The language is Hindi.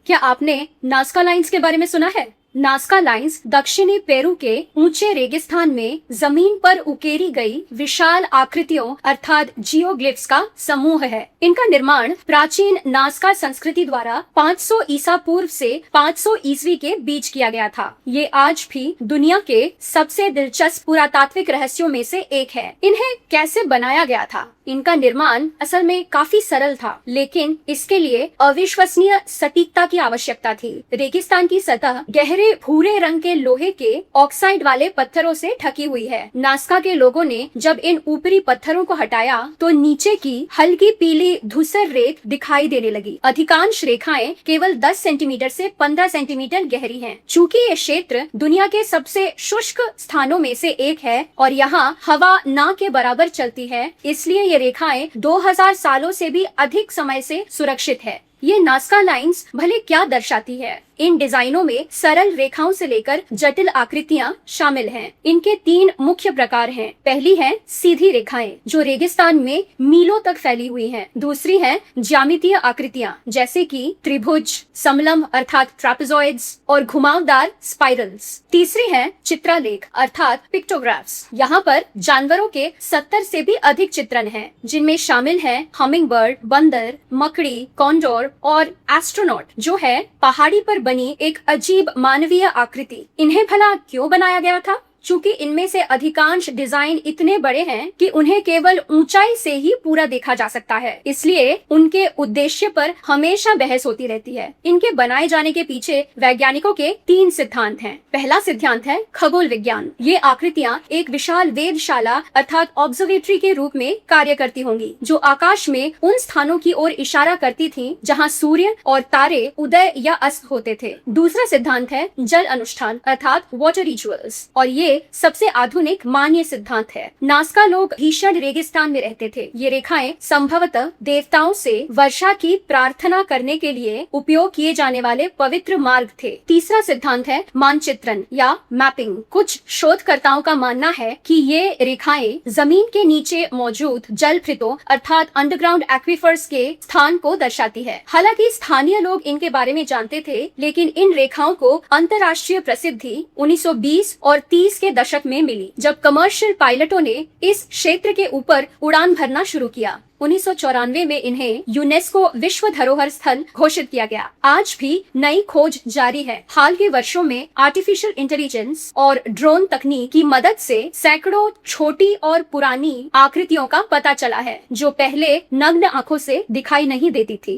क्या आपने नाज़का लाइन्स के बारे में सुना है? नाज़का लाइन्स दक्षिणी पेरू के ऊंचे रेगिस्तान में जमीन पर उकेरी गई विशाल आकृतियों अर्थात जियोग्लिफ्स का समूह है। इनका निर्माण प्राचीन नाज़का संस्कृति द्वारा 500 ईसा पूर्व से 500 ईस्वी के बीच किया गया था। ये आज भी दुनिया के सबसे दिलचस्प पुरातात्विक रहस्यों में से एक है। इन्हें कैसे बनाया गया था? इनका निर्माण असल में काफी सरल था, लेकिन इसके लिए अविश्वसनीय सटीकता की आवश्यकता थी। रेगिस्तान की सतह गहरे भूरे रंग के लोहे के ऑक्साइड वाले पत्थरों से ढकी हुई है। नाज़का के लोगों ने जब इन ऊपरी पत्थरों को हटाया तो नीचे की हल्की पीली धूसर रेत दिखाई देने लगी। अधिकांश रेखाएं केवल 10 सेंटीमीटर से 15 सेंटीमीटर गहरी हैं। चूंकि ये क्षेत्र दुनिया के सबसे शुष्क स्थानों में से एक है और यहाँ हवा ना के बराबर चलती है, इसलिए ये रेखाएं 2000 सालों से भी अधिक समय से सुरक्षित है। ये नाज़का लाइन्स भले क्या दर्शाती है? इन डिजाइनों में सरल रेखाओं से लेकर जटिल आकृतियां शामिल हैं। इनके 3 मुख्य प्रकार हैं। पहली है सीधी रेखाएं, जो रेगिस्तान में मीलों तक फैली हुई हैं। दूसरी है ज्यामितीय आकृतियां, जैसे कि त्रिभुज, समलंब अर्थात ट्रापेजॉइड्स और घुमावदार स्पाइरल्स। तीसरी है चित्रालेख अर्थात पिक्टोग्राफ्स। यहाँ पर जानवरों के 70 से भी अधिक चित्रण हैं, जिनमें शामिल है हमिंग बर्ड, बंदर, मकड़ी, कॉन्डोर और एस्ट्रोनॉट, जो है पहाड़ी पर बनी एक अजीब मानवीय आकृति। इन्हें भला क्यों बनाया गया था? चूंकि इनमें से अधिकांश डिजाइन इतने बड़े हैं कि उन्हें केवल ऊंचाई से ही पूरा देखा जा सकता है, इसलिए उनके उद्देश्य पर हमेशा बहस होती रहती है। इनके बनाए जाने के पीछे वैज्ञानिकों के 3 सिद्धांत हैं। पहला सिद्धांत है खगोल विज्ञान। ये आकृतियां एक विशाल वेधशाला अर्थात ऑब्जर्वेटरी के रूप में कार्य करती होंगी, जो आकाश में उन स्थानों की ओर इशारा करती थी जहाँ सूर्य और तारे उदय या अस्त होते थे। दूसरा सिद्धांत है जल अनुष्ठान अर्थात वाटर रिचुअल्स, और ये सबसे आधुनिक मान्य सिद्धांत है। नाज़का लोग भीषण रेगिस्तान में रहते थे। ये रेखाएं संभवतः देवताओं से वर्षा की प्रार्थना करने के लिए उपयोग किए जाने वाले पवित्र मार्ग थे। तीसरा सिद्धांत है मानचित्रण या मैपिंग। कुछ शोधकर्ताओं का मानना है कि ये रेखाएं जमीन के नीचे मौजूद जलभृतों अर्थात अंडरग्राउंड एक्वीफर्स के स्थान को दर्शाती है। हालांकि स्थानीय लोग इनके बारे में जानते थे, लेकिन इन रेखाओं को अंतर्राष्ट्रीय प्रसिद्धि 1920 और 30 के दशक में मिली, जब कमर्शियल पायलटों ने इस क्षेत्र के ऊपर उड़ान भरना शुरू किया। 1994 में इन्हें यूनेस्को विश्व धरोहर स्थल घोषित किया गया। आज भी नई खोज जारी है। हाल के वर्षों में आर्टिफिशियल इंटेलिजेंस और ड्रोन तकनीक की मदद से सैकड़ों छोटी और पुरानी आकृतियों का पता चला है, जो पहले नग्न आंखों से दिखाई नहीं देती थी।